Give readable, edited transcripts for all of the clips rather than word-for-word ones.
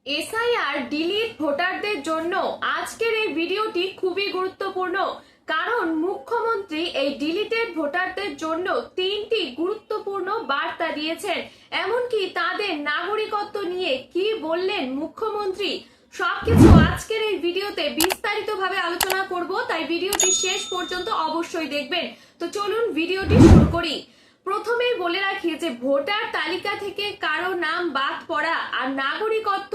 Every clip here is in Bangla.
এসআইআর ডিলিট ভোটারদের জন্য আজকের এই ভিডিওটি খুবই গুরুত্বপূর্ণ, কারণ মুখ্যমন্ত্রী এই ডিলিটেড ভোটারদের জন্য তিনটি গুরুত্বপূর্ণ বার্তা দিয়েছেন। এমনকি তাদের নাগরিকত্ব নিয়ে কি বললেন মুখ্যমন্ত্রী, সবকিছু আজকের এই ভিডিওতে বিস্তারিতভাবে আলোচনা করব, তাই ভিডিওটি শেষ পর্যন্ত অবশ্যই দেখবেন। তো চলুন ভিডিওটি শুরু করি। প্রথমেই বলে রাখি যে ভোটার তালিকা থেকে কারো নাম বাদ পড়া আর নাগরিকত্ব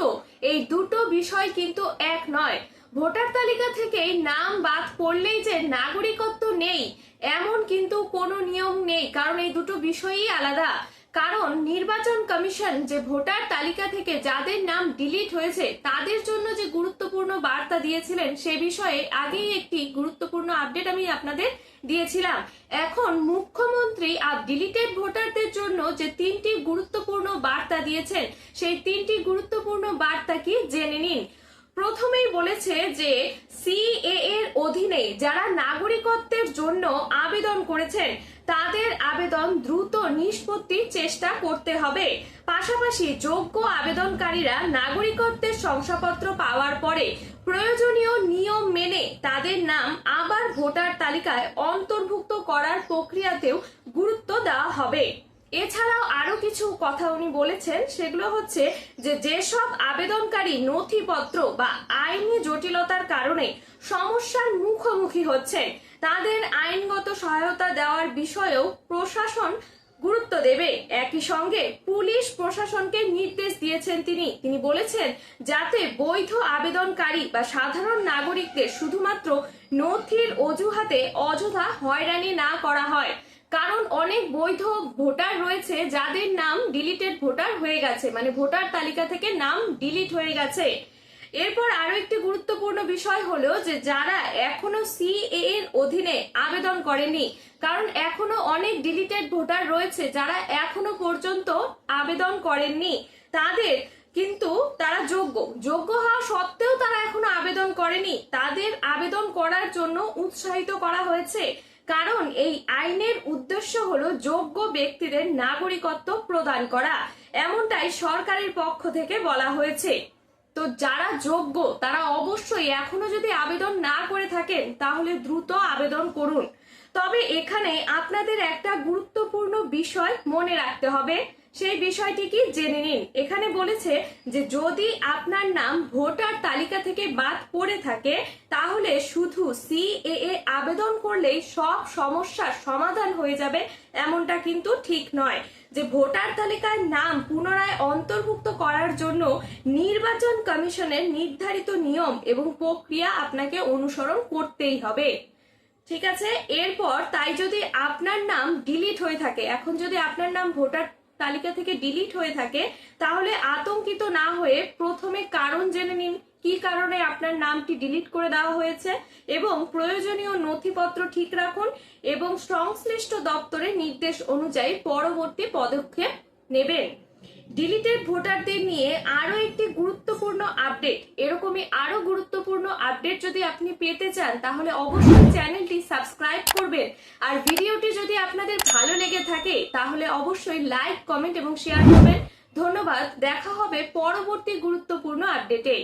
এই দুটো বিষয় কিন্তু এক নয়। ভোটার তালিকা থেকে নাম বাদ পড়লেই যে নাগরিকত্ব নেই এমন কিন্তু কোনো নিয়ম নেই, কারণ এই দুটো বিষয়ই আলাদা। কারণ নির্বাচন কমিশন যে ভোটার তালিকা থেকে যাদের নাম ডিলিট হয়েছে তাদের জন্য যে গুরুত্বপূর্ণ বার্তা দিয়েছিলেন সে বিষয়ে আগেই একটি গুরুত্বপূর্ণ আপডেট আমি আপনাদের দিয়েছিলাম। এখন মুখ্যমন্ত্রী ডিলিটেড ভোটারদের জন্য যে তিনটি গুরুত্বপূর্ণ বার্তা দিয়েছেন সেই তিনটি গুরুত্বপূর্ণ বার্তা কি জেনে নিন। প্রথমেই বলেছে যে সিএএ এর অধীনে যারা নাগরিকত্বের জন্য আবেদন করেছেন তাদের আবেদন দ্রুত নিষ্পত্তির চেষ্টা করতে হবে। পাশাপাশি যোগ্য আবেদনকারীরা নাগরিকত্বের শংসাপত্র পাওয়ার পরে প্রয়োজনীয় নিয়ম মেনে তাদের নাম আবার ভোটার তালিকায় অন্তর্ভুক্ত করার প্রক্রিয়াতেও গুরুত্ব দেওয়া হবে। এছাড়াও আরো কিছু কথা উনি বলেছেন, সেগুলো হচ্ছে যে যেসব আবেদনকারী নথিপত্র বা আইনি জটিলতার কারণে সমস্যার মুখোমুখি হচ্ছে তাদের আইনগত সহায়তা দেওয়ার বিষয়েও প্রশাসন গুরুত্ব দেবে। একই সঙ্গে পুলিশ প্রশাসনকে নির্দেশ দিয়েছেন তিনি বলেছেন যাতে বৈধ আবেদনকারী বা সাধারণ নাগরিকদের শুধুমাত্র নথির অজুহাতে অযথা হয়রানি না করা হয়, কারণ অনেক বৈধ ভোটার রয়েছে যাদের নাম ডিলিটেড ভোটার হয়ে গেছে, মানে ভোটার তালিকা থেকে নাম ডিলিট হয়ে গেছে। এরপর আরো একটি গুরুত্বপূর্ণ বিষয় হলো যে যারা এখনো সিএএ এর অধীনে আবেদন করেনি, কারণ এখনো অনেক ডিলিটেড ভোটার রয়েছে যারা এখনো পর্যন্ত আবেদন করেননি, তাদের কিন্তু তারা যোগ্য হওয়া সত্ত্বেও তারা এখনো আবেদন করেনি, তাদের আবেদন করার জন্য উৎসাহিত করা হয়েছে। কারণ এই আইনের উদ্দেশ্য হলো যোগ্য ব্যক্তিদের নাগরিকত্ব প্রদান করা, এমনটাই সরকারের পক্ষ থেকে বলা হয়েছে। তো যারা যোগ্য তারা অবশ্যই এখনো যদি আবেদন না করে থাকেন তাহলে দ্রুত আবেদন করুন। তবে এখানে আপনাদের একটা গুরুত্বপূর্ণ বিষয় মনে রাখতে হবে, সেই বিষয়টি কি জেনে নিন। এখানে বলেছে যে যদি আপনার নাম ভোটার তালিকা থেকে বাদ পড়ে থাকে তাহলে শুধু সিএএ আবেদন করলেই সব সমস্যার সমাধান হয়ে যাবে, এমনটা কিন্তু ঠিক নয়। যে ভোটার তালিকায় নাম পুনরায় অন্তর্ভুক্ত করার জন্য নির্বাচন কমিশনের নির্ধারিত নিয়ম এবং প্রক্রিয়া আপনাকে অনুসরণ করতেই হবে। ঠিক আছে, এরপর তাই যদি আপনার নাম ডিলিট হয়ে থাকে, এখন যদি আপনার নাম ভোটার তালিকা থেকে ডিলিট হয়ে থাকে তাহলে আতঙ্কিত না হয়ে প্রথমে কারণ জেনে নিন, কি কারণে আপনার নামটি ডিলিট করে দেওয়া হয়েছে এবং প্রয়োজনীয় নথিপত্র ঠিক রাখুন এবং সংশ্লিষ্ট দপ্তরের নির্দেশ অনুযায়ী পরবর্তী পদক্ষেপ নেবেন। ডিলিটেড ভোটারদের নিয়ে আরো একটি গুরুত্বপূর্ণ আপডেট, এরকমই আরো গুরুত্বপূর্ণ আপডেট যদি আপনি পেতে চান তাহলে অবশ্যই চ্যানেলটি সাবস্ক্রাইব করবেন। আর ভিডিওটি যদি আপনাদের ভালো লেগে থাকে তাহলে অবশ্যই লাইক, কমেন্ট এবং শেয়ার করবেন। ধন্যবাদ, দেখা হবে পরবর্তী গুরুত্বপূর্ণ আপডেটে।